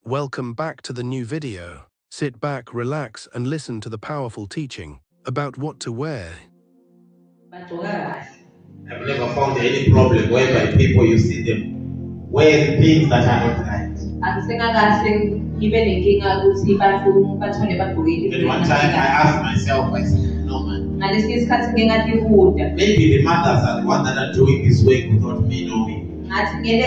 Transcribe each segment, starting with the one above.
Welcome back to the new video. Sit back, relax, and listen to the powerful teaching about what to wear. I've never found any problem whereby people you see them wearing things that are not right. At one time I asked myself, I said, no man. Maybe the mothers are the ones that are doing this work without me knowing. Maybe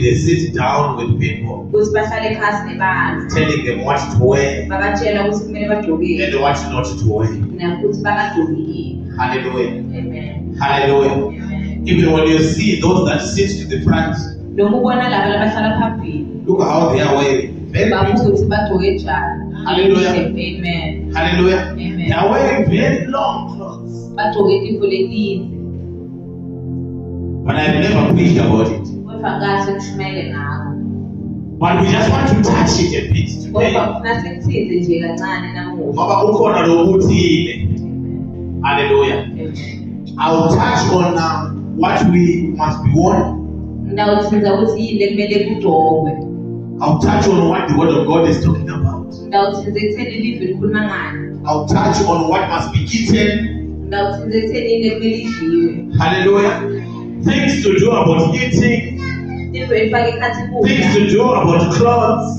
they sit down with people, telling them what to wear and what not to wear. Hallelujah. Amen. Hallelujah. Amen. Even when you see those that sit to the front, look at how they are wearing. Very beautiful. Hallelujah. Amen. Hallelujah. Amen. They are wearing very long clothes. But I've never preached about it. But we just want to touch it a bit today. Hallelujah. I'll touch on what we must be worn. I'll touch on what the word of God is talking about. I'll touch on what must be eaten. Hallelujah. Things to do about eating. Things to do about clothes.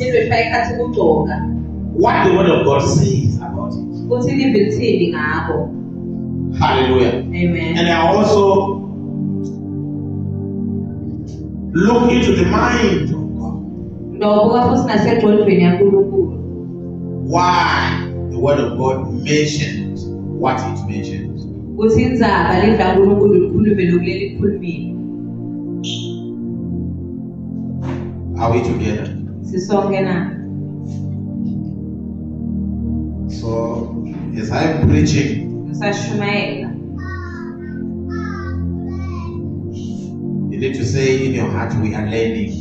What the word of God says about it. Hallelujah. Amen. And I also look into the mind of God. Why the word of God mentioned what it mentioned. Are we together? So, as I'm preaching, you need to say in your heart, we are learning.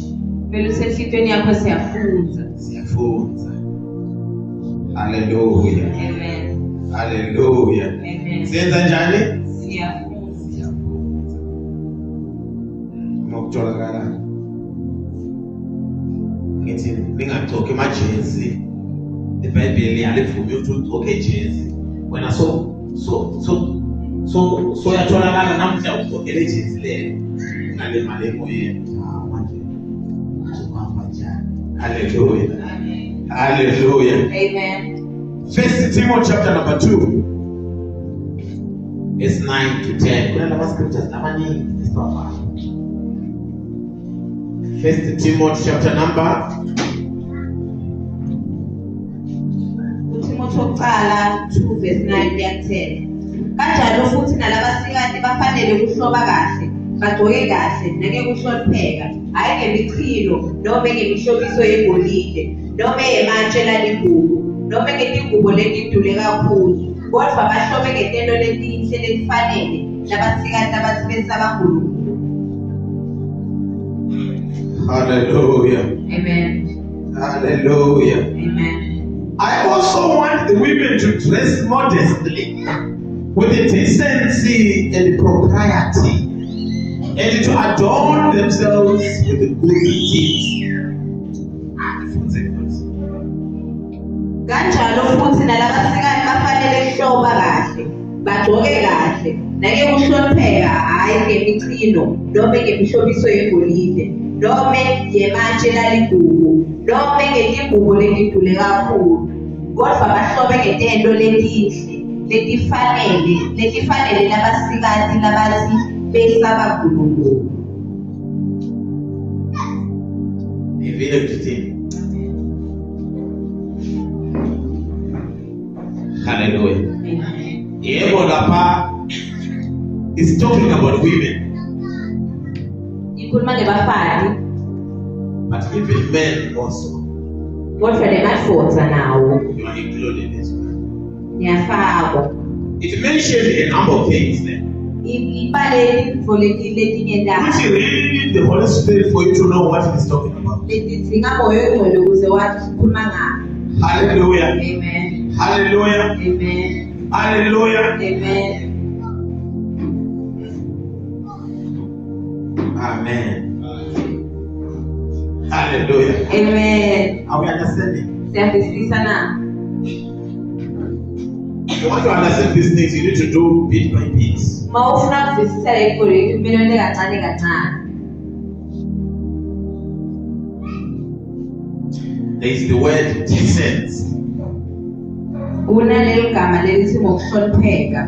Hallelujah. Amen. Hallelujah. Amen. Senza njani? Siyafunza. Mokutholakala. Ngithi ningathoki amajezi. iBhayibheli alivumi ukuthi uthoke ijezi. Wena so yatholakala namhla uthokele ijezi lelo. Ngale mali emoyeni. Manje. Akuhamba njani? Hallelujah. Amen. Hallelujah. Amen. 1 Timothy chapter number 2. It's 9 to 10. Kuna scriptures amaningi esibaba. 1 Timothy chapter number 2 verse 9 to 10. Kanjalo futhi nalabasikati bafanele kuhloba kahle, bagcoke kahle, nake kuhlonipheka, hayi ngemichilo, noma ngemihlobiso yegolide, noma yematshe laligugu, noma ngetingubo letidule kakhulu. Kodwa bahlobe ngetento letinhle letifanele labasikati abathi besaba uNkulunkulu. Hallelujah. Amen. Hallelujah. Amen. I also want the women to dress modestly, with the decency and propriety, and to adorn themselves with the good deeds. Kanjalo futhi nalabasikati bafanele kuhloba kahle, bagcoke kahle, nake kuhlonipheka, hayi ngemichilo, noma ngemihlobiso yegolide, noma yematshe laligugu, noma ngetingubo letidule kakhulu. Kodwa bahlobe ngetento letinhle, letifanele labasikati labathi besaba uNkulunkulu. Ivile kuthini? Hallelujah. Amen. Yebo lapha is talking about women. Ikhuluma ngebafati. But even men also. Kodwa lemadvodza nawo. You are included as well. Niyafakwa. It mentioned a number of things there. Which you really need the Holy Spirit for you to know what it is talking about. Hallelujah. Amen. Hallelujah. Amen. Hallelujah. Amen. Amen. Hallelujah. Amen. Are we understanding? Siyavisisa na. If you want to understand these things, you need to do bit by bit. Uma ufuna kuvisisa lekho lethu kumele wenze kancane kancane. There is the word decency. Kunalelo gama lelithi ngokuhlonipheka.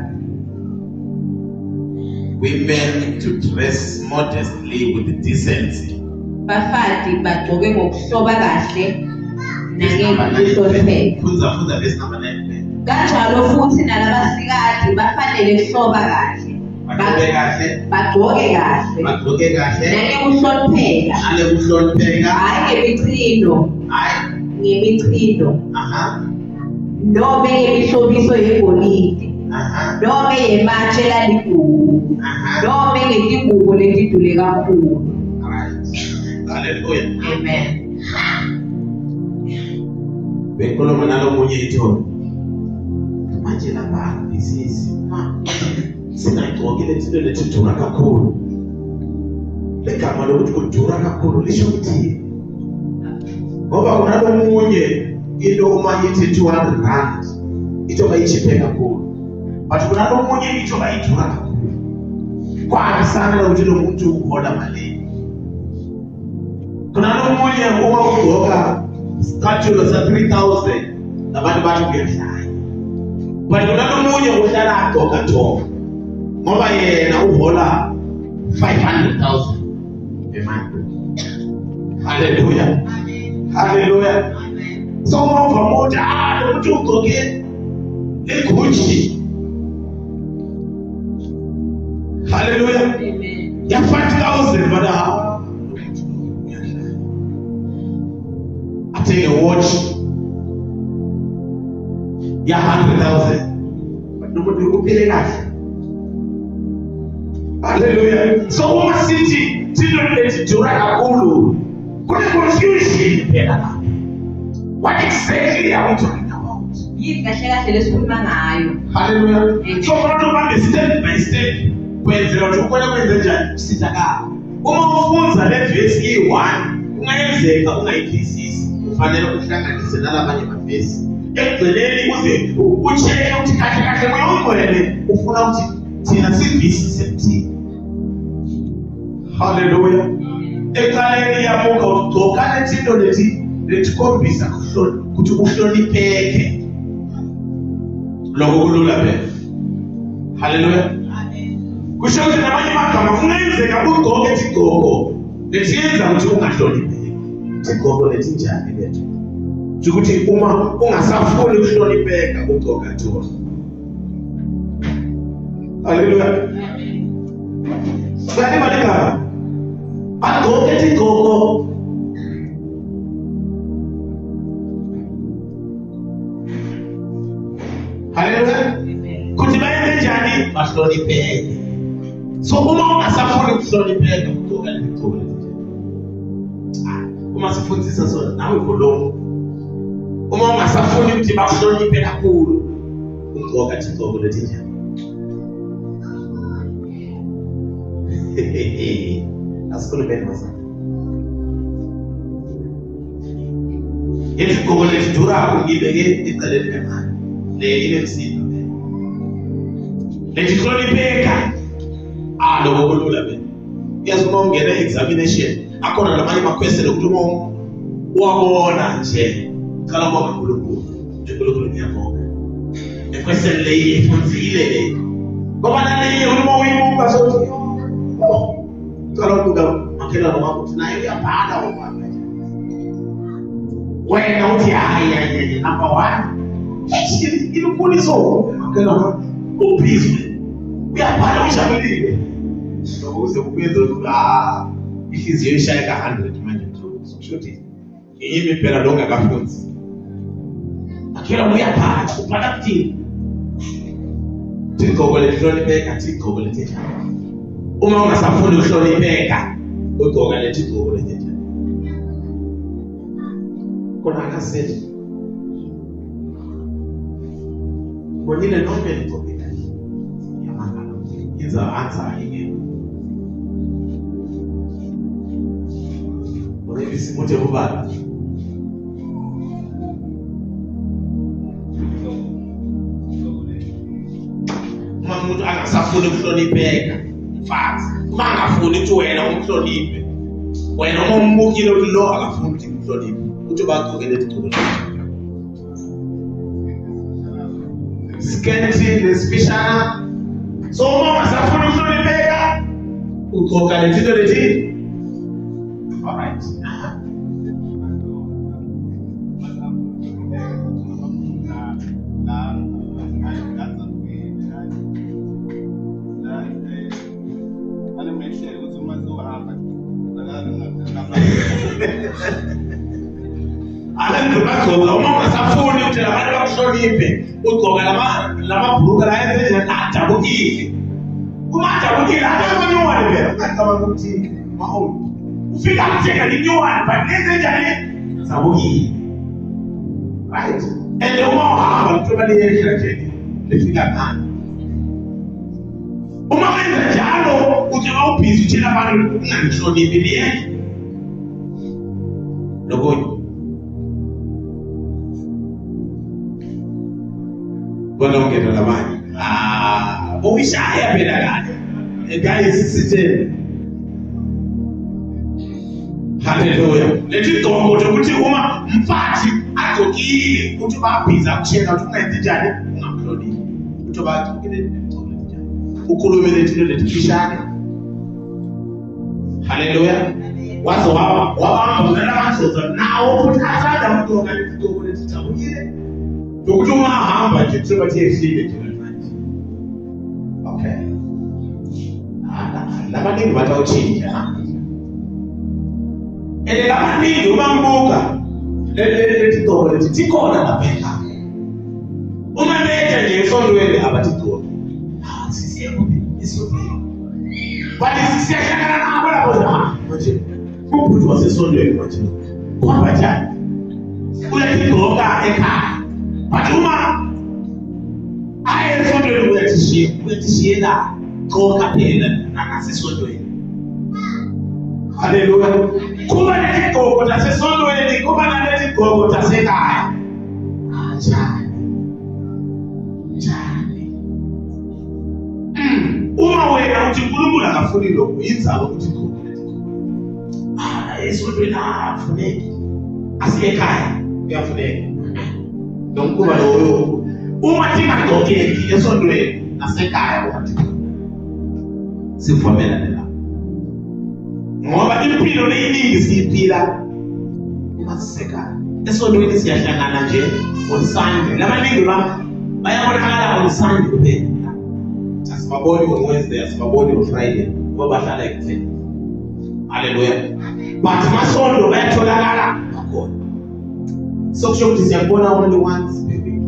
Women to dress modestly with decency. Bafati bagcoke ngokuhloba kahle nangokuhlonipheka. Funza verse number 9. Kanjalo futhi nalabasikati bafanele ukuhloba kahle. Bagcoke kahle. Nangokuhlonipheka. Hayi ngemichino. Noma ngemihlobiso yegolide. Noma yematshe laligugu. Noma ngetingubo letidule kakhulu. Hallelujah. Amen. Bekhuluma nalomunye ithoni. Manje lapha isisi singayigqokile izinto letidura kakhulu. Legama lokuthi kudura kakhulu lisho ukuthi ngoba kunalomunye into uma yithi 200 rand ito bayichiphe kakhulu. But kunalomunye ito bayidura kakhulu. Kwahambisana nokuthi lo muntu uhola malini. Kunalomunye uma ugqoka scatula za 3000 nabantu bathi kuyadlala. But kunalomunye uhlala agqoka thonga ngoba yena uhola 500,000 a month. Hallelujah. Hallelujah. So uma moja lo muntu ugqoke leGucci. Hallelujah. Amen. Ya 5,000 but I take a watch. Ya 100,000. But nobody will pay that. Hallelujah. So uma sithi sidura kakhulu. Kuna confusion phela. What exactly are we talking about? Yini kahle kahle lesikhuluma ngayo. Hallelujah. So abantu step by step kwenzela ukuthi ukona kwenze njani usizakala. Uma ufunza le verse yi1 ungayenzeka ungayithisisi. Kufanele uhlanganise nalabanye amavesi. Ekugcineni uze ucheke ukuthi kahle moya ungcwele ufuna ukuthi thina sivisise kuthini. Hallelujah. Ekaleni yamuka ugqoka lezinto letikhombisa ukuthi uhlonipheke. Lokho kulula phela. Hallelujah. Kusho ukuthi namanye amagama kungenzeka ugqoke izigqoko lesiyenza ukuthi ungahlonipheki. Izigqoko letinjani lethu? Ukuthi uma ungasafuni ukuhlonipheka ugqoka thona. Hallelujah. Sani malika. Agqoke izigqoko. Hallelujah. Kuti bayenze njani? Bahlonipheke. So uma ungasafuni ukuhlonipheka ugqoka izigqoko letinjani. Uma sifundisa sona nawe khuluma. Uma ungasafuni ukuthi bakuhloniphe kakhulu ugqoka izigqoko letinjani. Asikhulumeni masana. Izigqoko letidurako ngibeke eceleni kancane. Le inemsindo. Letihlonipheka. Lokho kulula phela. Yazi uma ungena examination akhona lamanye ama-question ukuthi uma uwabona nje qala ubonga uNkulunkulu. uNkulunkulu ngiyabonga. Le-question leyi ifunzile le. Ngoba naleyi uma uyibuka sokuthi qala ukubuka makhelwane wakho ukuthi naye uyabhala ubanga nje. Wena uthi hayi number 1. Ilukhuniso makhelwane ubhizi. Uyabhala ujabulile. Ukuze kubenze ukuthi ihliziyo ishaye ka100 manje so kusho ukuthi yimi phela lo ngakafunzi. Akela uyabhala ubhala kuthini? Izigqoko lehlonipheka, izigqoko letinjani. Uma ungasafuni ukuhlonipheka ugqoka lezigqoko letinjani. Kona akasele. Bonile nonke ligqoke kahle. Yamangala. Yenza answer again. maybe simuthe ubaba. Uma umuntu angasafuni ukuhlonipheka, mfazi, uma angafuni ukuthi wena umhloniphe, wena uma umbukile ukuthi lo akafuni ukuthi umhloniphe, uthi bagqokele izigqoko. Scanty lesifishana. So uma ungasafuni ukuhlonipheka, ugqoka lezinto lezi. All right. Abantu bagqoka uma ungasafuni ukuthi labantu bakuhloniphe, ugqoka lamabhruka la enze adabukile. Uma adabukile akanyuwane phela, ngicabanga ukuthi mahomu. Ufika kuthenga linyuwane but lenze njani? Zabukile. Right? And uma uhamba kutoba liyehla nje lifika ngani. Uma wenza njalo uthi awubhizi utshela abantu ungangihloniphi liyehla. Lokunye bona ungena lamanye uyishaya phela kahle guys sitheni. Hallelujah. Lethi igqoko ukuthi uma mfathi agqokile ukuthi babhiza kushela ukuthi ungenzi njani ungamhloniphi ukuthi bagqokile igqoko njani ukhulume lethi lefishane. Hallelujah. Wazo wabamba nalabantu nawo futhi asanda ukugqoka izigqoko lezi zabukile ukuthi uma ahamba nje kusuka ehlile nje manje. Okay. Labaningi batawutshintsha. Labaningi uma ngibuka lethi gqoko lethi tikhona lapha ekhaya. Uma beja nje esondweni abathi gqoko. Sisiyebo isondweni. Bathi siyashakana nabo lapho manje. Umuntu wasesondweni manje. Kwaba njani? Uyatigqoka ekhaya. But uma ayesondweni uyatishiyela gqoka phela nakasesondweni. Hallelujah. Kuba netigqoko zasesondweni, kuba netigqoko zasekhaya. Njani. Uma wena uthi uNkulunkulu akafuni lokho, yinzalo ukuthi gqoke letigqoko. Esondweni afuneki. Asiyekhaya uyafuneka. Nomkuba loyo uma thingagqokeki esondweni nasekhaya wathi sivumela la ngoba impilo leyiningi siyiphila uma sisekhaya. Esondweni siyahlangana nje on Sunday. Labaningi bayabonakala on Sunday kuphela. Asibaboni on Wednesday, asibaboni on Friday ngoba bahlala ekutheni. Hallelujah. But masonto bayatholakala kakhona. So kusho ukuthi siyabona only once per week.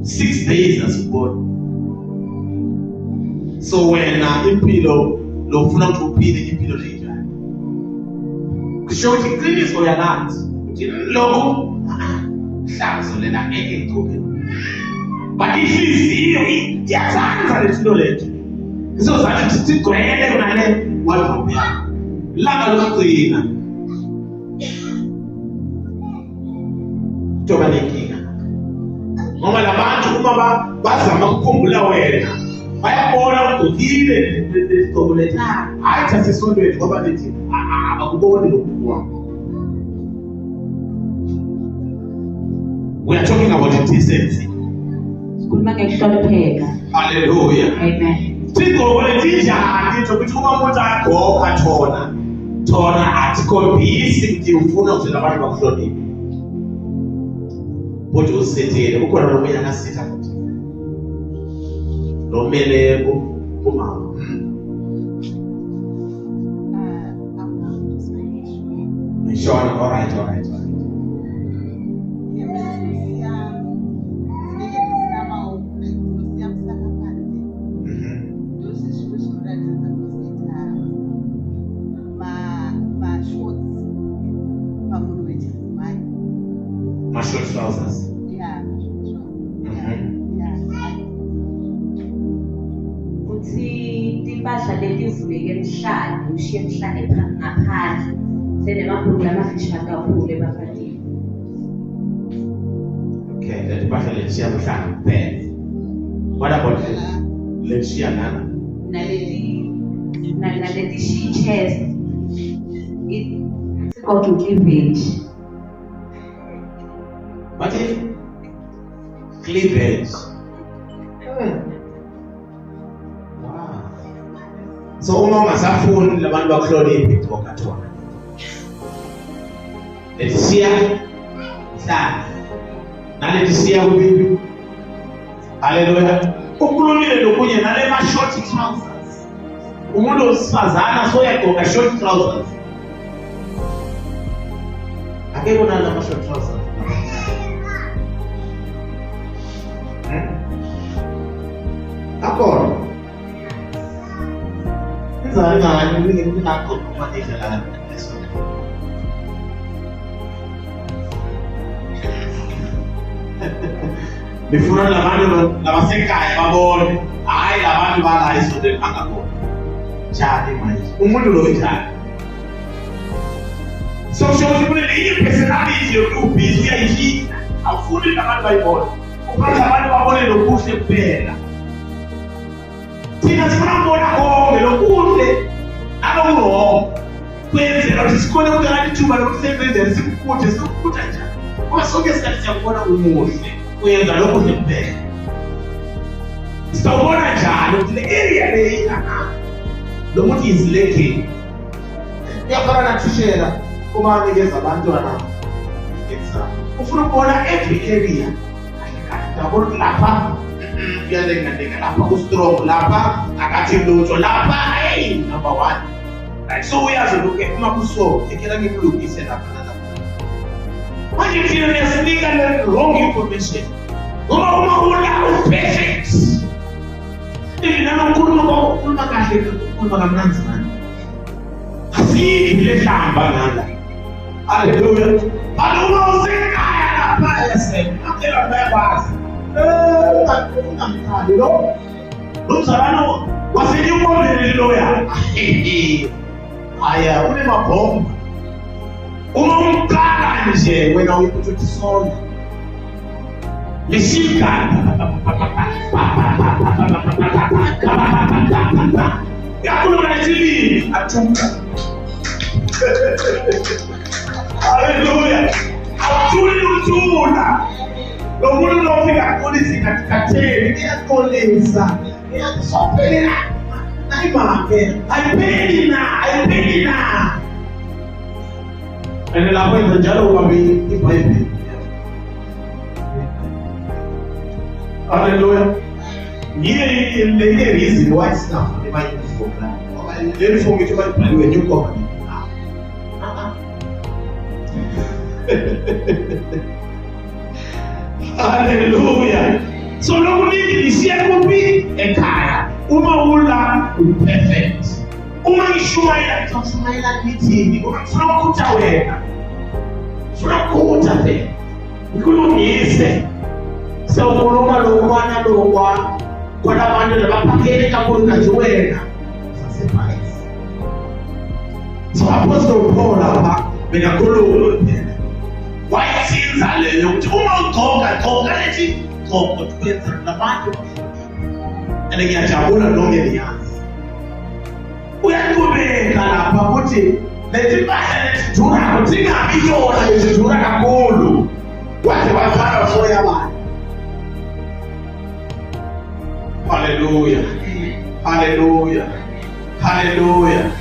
6 days asibona. So wena impilo lofuna ukuthi uphile impilo enjani. Kusho ukuthi iqiniso yalazi ukuthi lokho hlazo lena ngeke ngigqoke. But inhliziyo iyathanda lezinto lezo. Izozathi sigcwele kunale wardrobe yakho. Langa lokugcina toba lenkinga ngoba labantu uma bazama ukukhumbula wena bayabona ugqokile lesigqoko lethi hayi cha sisondweni ngoba lethi akuboni lokhu kwakho. We are talking about decency. Sikhuluma ngekuhlonipheka. Hallelujah. Amen. Sigqoko lethi njani ukuthi uma umuntu agqoka thona atikhombisi ukuthi ufuna ukuthi abantu bakuhloniphe. Ukuthi usethele ukhona nomenya ngasitha futhi. Nomele umama. Sure, all right. My short trousers. Yeah. Uthi impahla leti uvuleke emhlane, ushiye emhlane ngaphandle. Senemabhuluko lamafisha kakhulu ebafadini. Okay, that impahla leshiya mhlanga kuphela. What about leshiya nana? Naleti she-chest. It's called cleavage. What is cleavage? Wow. So uma ungasafuni labantu bakuhloniphe ngokathiwa. Leshiya mhlanga. Nalesiya kubibi. Hallelujah. Ukhulumile lokunye nale ma short trousers. Umuntu osifazana soyagqoka short trousers. Akekho nalama short trousers. Akona. Ngizana ngini nakho kufanele la leso. Before labantu labasekhaya babone hayi labantu bala isonto angakho njani manje umuntu lo njani so kule le personality yokubhizi uyayishisa awufuni labantu bayibone ufuna labantu babone lokuhle kuphela thina sifuna ukubona konke lokuhle nalokurongo kwenzela ukuthi sikhone ukuthatha ithuba lokusebenzela sikukhuthe sikukhutha njani ngoba sonke isikhathi siyakubona umuhle uyenza lokho kuphela. Sawubona njalo ukuthi le area leyi lo muntu is lacking. Uyafana na thishela uma nikeza abantwana exam. Ufuna ukubona every area. Uyabona lapha uyalenga lapha ku strong lapha akathi lutho lapha hey number 1. Right, so uyazi ukuthi uma kuso ekela ngimlungise lapha. Manje thina niyasinika le wrong information. Uma ula perfect. Nina ukukhuluma kahle ukukhuluma kamnandi manje. Asiyi le hlamba ngala. Hallelujah. Aluma usekhaya lapha yase. Akela bayakwazi. Ungamthandi lo. Lo mzalano wasenyumbeni loya. Aya unemabhomba. Uma umqala nje wena ukuthi sona lesika yakhuluma nethili athuka haleluya awuthuli uthula lo muntu lofika polisi kathikatheli iyakolisa iyasophelela ayimake ayiphelina and lapho enza njalo kwabi iBhayibheli. Hallelujah. Yile le reason why stuff eBhayibheli ngokula. Ngoba le form ithi bayibhaliwe new covenant. Hallelujah. So lokhu nisiya kuphi ekhaya. Uma ula perfect. Uma ngishumayela nithini ufuna ukutha wena ufuna ukutha phela ngikulungise sawukhuluma lokwana lokwa kwalabantu labaphakele kakhulu kanje wena saseParis so Apostle Paul lapha bekakhuluma phela wayesinza leyo ukuthi uma ugqoka lethi gqoka kwenza labantu and ngiyajabula lonke liyazi uyaqhubeka lapha ukuthi lethi impahla lethidura zingabi yona lethidura kakhulu wathi wafana soya abantu. Hallelujah. Hallelujah. Hallelujah.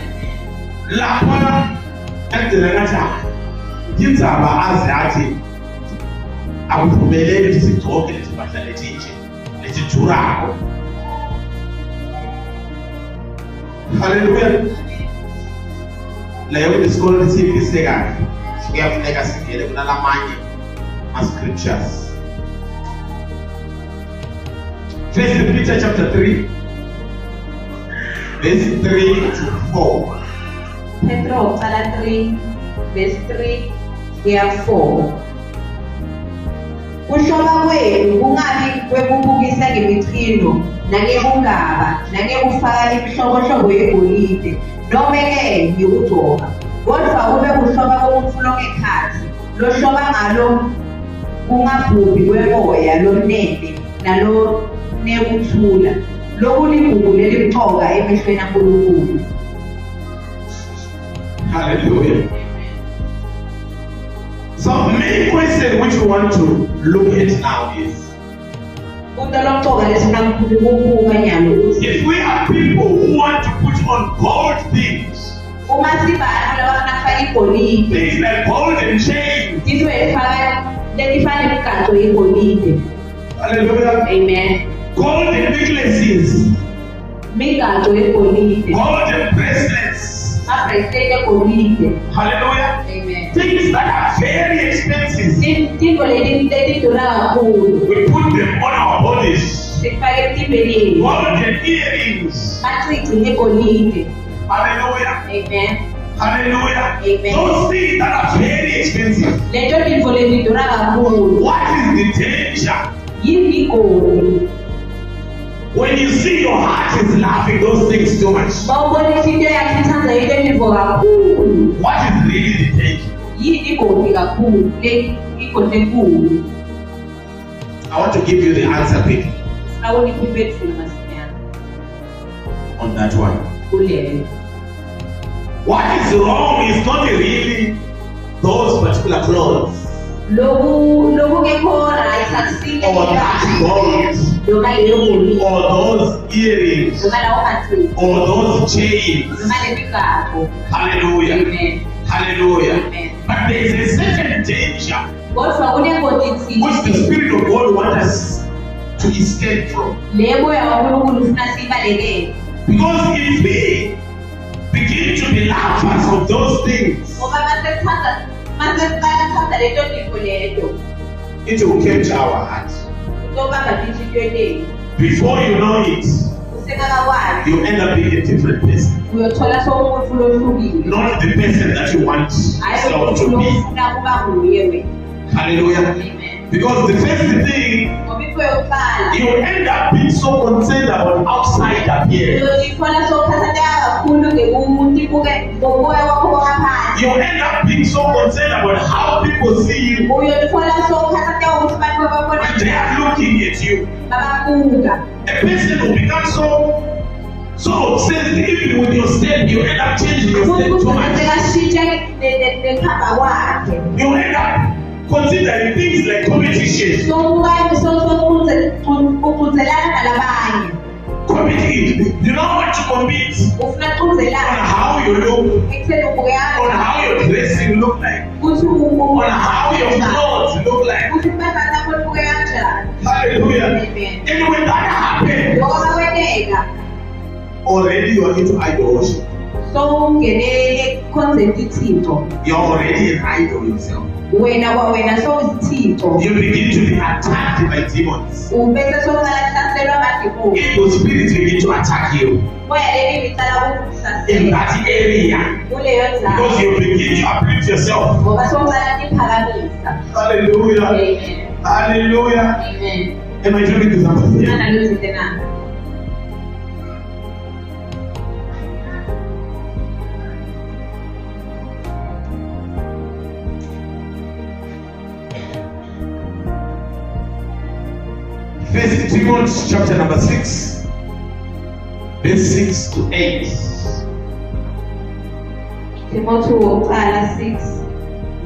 Lapha endlela kanjani indzaba azathi akuphumeleli ukuthi sigcoke lethi impahla lethidurako. Hallelujah. Leyo isikolo lesibise kahle. Kuyafuneka singene kunalamanye scriptures. First Peter chapter 3 verse 3 to 4. Petro chapter 3 verse 3 kuya 4. Kuhloba kwenu kungabi kwekubukisa ngemichino nangekungaba nangekufaka imihlobohlobo yegolide noma ke ngikugcoka Kodwa kube kuhloba komfula ngekhathi, lo hloba ngalo kungabhubhi kwemoya lomnene nalo nekuthula. Lokhu ligugu lelimqoka emehlweni kaNkulunkulu. Hallelujah. So the main question which we want to look at now is, if we are people who want to put on gold things, things like gold and chains, hallelujah, amen, gold and necklaces, gold and bracelets, hallelujah, amen, things that are very expensive, we put them on our bodies, gold and earrings, hallelujah, amen, hallelujah, amen. Those things that are very expensive. What is the danger? When you see your heart is laughing those things too much, what is really the danger? I want to give you the answer quickly on that one. What is wrong is not really those particular clothes or that gold or those earrings or those chains. Hallelujah. Amen. Hallelujah. Amen. But there is a certain danger which the Spirit of God wants us to escape from. Because if we begin to be lovers of those things, it will capture our hearts. Before you know it, you end up being a different person. Not the person that you want yourself to be. Hallelujah. Amen. Because the first thing, you end up being so concerned about outside appearance. You end up being so concerned about how people see you when they are looking at you. A person will become so obsessed even with your step, you end up changing your step too much. You end up considering things like competition. You don't want to compete on how you look, on how your dressing look like, on how your clothes look like. Hallelujah. And when that happens, already you are into idol worship. You're already an idol yourself. You begin to be attacked by demons. Evil spirits begin to attack you in that area because you begin to uplift yourself. Hallelujah. Amen. Hallelujah. Amen. Am I talking to somebody here? First Timothy chapter number 6, verse 6 to 8. Timothy 6,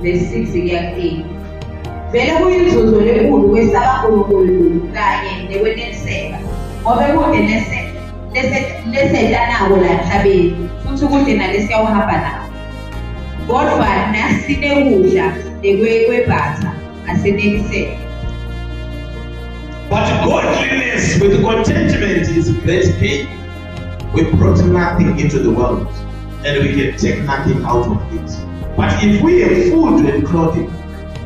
verse 6 to 8. Vele kuyinzuzo lenkulu kwesaba uNkulunkulu kanye nekweneliseka ngoba kude lesetanako la emhlabeni futhi kude nalesiyawuhamba nawo. Kodwa nasinekudla nekwebhatha aseneliseka. But godliness with contentment is great gain. We brought nothing into the world and we can take nothing out of it. But if we have food and clothing,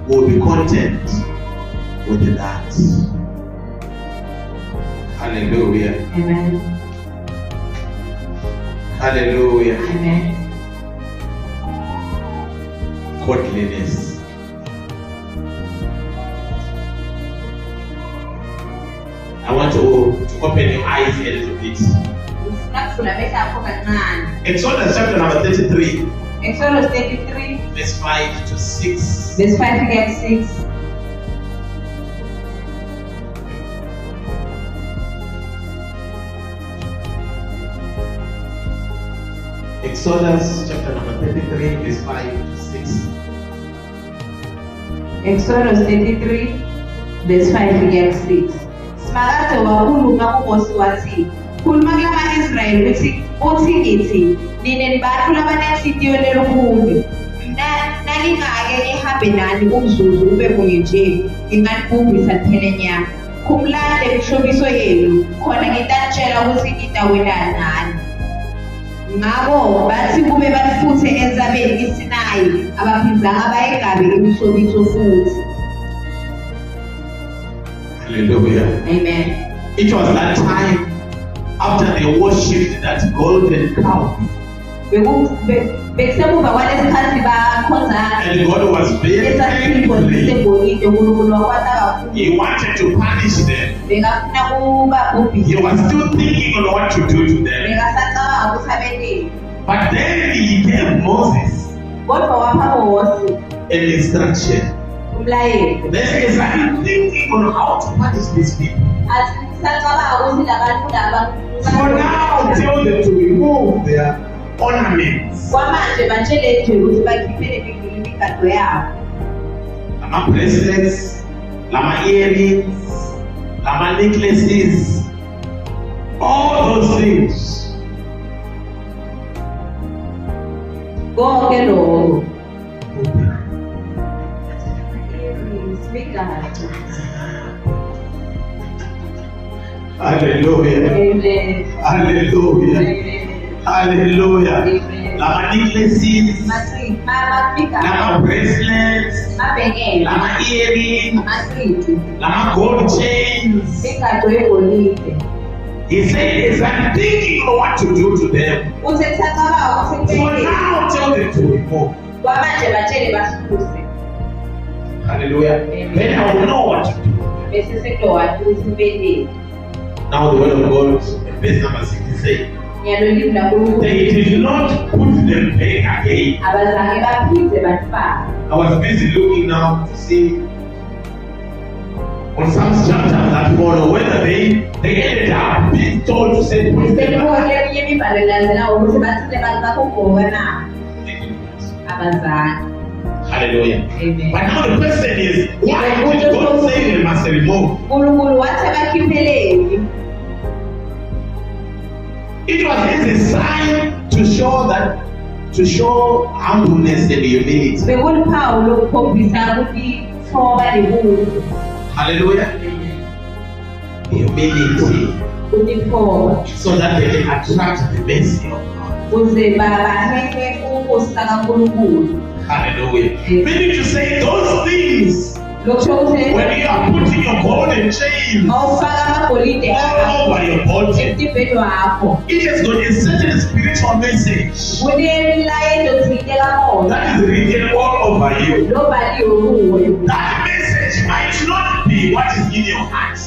we will be content with that. Hallelujah. Amen. Hallelujah. Amen. Godliness. I want to open your eyes a little bit. Exodus chapter number 33. Exodus 33, verse 5 to 6. verse 5 to 6. Exodus chapter number 33, verse 5 to 6. Exodus 33, verse 5 to 6. Simakade wakhuluma kuMose wathi, khuluma kulama-Israyeli uthi ngithi, nina nibantu labanenhliziyo elukhuni. Nalingake nihambe nani umzuzu ube munye nje, nginganibhubhisa niphele nyama. Khumulani le mihlobiso yenu, khona ngitanitshela ukuthi nitawelana nani. Ngakho bathi kube bafuthe enzabeni iSinayi, abaphindanga bayengabe imihlobiso futhi. Hallelujah. Amen. It was that time after they worshipped that golden calf. Bekusemuva kwalesikhathi bakhonza And God was very esasipho angry. segolide uNkulunkulu wakwata kakhulu. He wanted to punish them. Bekafuna He kubabhubhisa. was still thinking on what to do to them. Bekasacabanga ukuthi abeleni. But then he gave Moses Kodwa wapha Mose an instruction. umlayezo. Then he started thinking on how to punish these people. Athi sacabanga ukuthi labantu laba For now, tell them to remove their ornaments. kwamanje batshele nje ukuthi bakhiphele imigado yabo. Lama bracelets, lama earrings, lama necklaces, all those things. Konke lokho. Hallelujah. Amen. Hallelujah. Amen. Hallelujah. Amen. Lama necklaces, Mabhika, lama bracelets, mabhengela, lama earrings, amacici, lama gold chains. ingado yegolide. He said, as I'm thinking of what to do to them, Uthe kusacabanga ukuthi for kumele now tell them to remove. kwamanje batshele basuse. Hallelujah. Then I will know what to do. Bese sekulowathi ukuthi impendeni. Now the word of God, verse number 66. Ngiyalolimi lankulunkulu They did not put them back again. abazange baphinde batfaka. I was busy looking now to see on some chapters that follow whether they ended up being told to say put them Sekubona back. eminye imibhalo elandelayo ukuthi bathile bantu bakugqoka na abazange. Hallelujah. Amen. But now the question is, why would God say they must remove? uNkulunkulu wathi bakhipheleni. It was as a sign to show humbleness and humility. Bekuluphawu lokukhombisa ukuthi thoba nebuntu. Hallelujah. Humility. Ukuthoba So that they can attract the mercy of God. ukuze bahehe uNkosi kaNkulunkulu. Hallelujah. Meaning to say those things, Lokusho ukuthi when you are putting your golden chains mawufaka amagolide all over your body, emtimbeni wakho it has got a certain spiritual message kunemilayezo thile kamoya that is written all over you. lobhaliwe kuwe. That message might not be what is in your heart,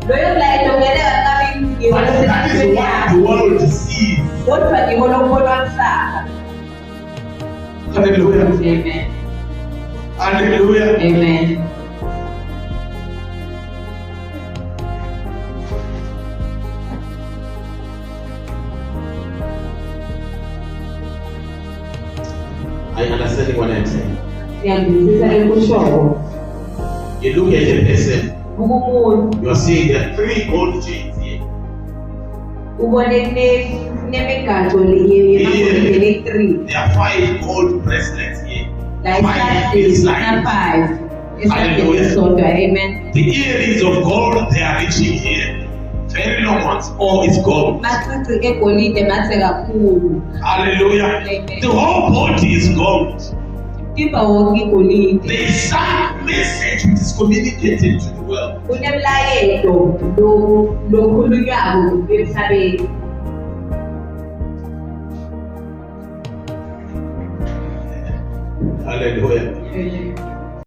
Loyo mlayezo ngeleka kabi but that is what the world sees. kodwa ngiho lokubonwa msaka. Hallelujah. Amen. Hallelujah. Amen. Are you understanding what I'm saying? Siyangizisa lekushoyo. You look at a person, Ukumuntu you're seeing there are 3 gold chains here. ubone kunemigado yemagolide 3. There are 5 gold bracelets here. La 5 isandleni inside. 5. Esandleni esodwa. Amen. The earrings of gold, they are reaching here. Very long ones. All is gold. Macici egolide mahle kakhulu. Hallelujah. Amen. The whole body is gold. Tipha wonke igolide. There is some message which is communicated to the world. Kunemlayezo lokhulunywako emhlabeni. Hallelujah. Amen.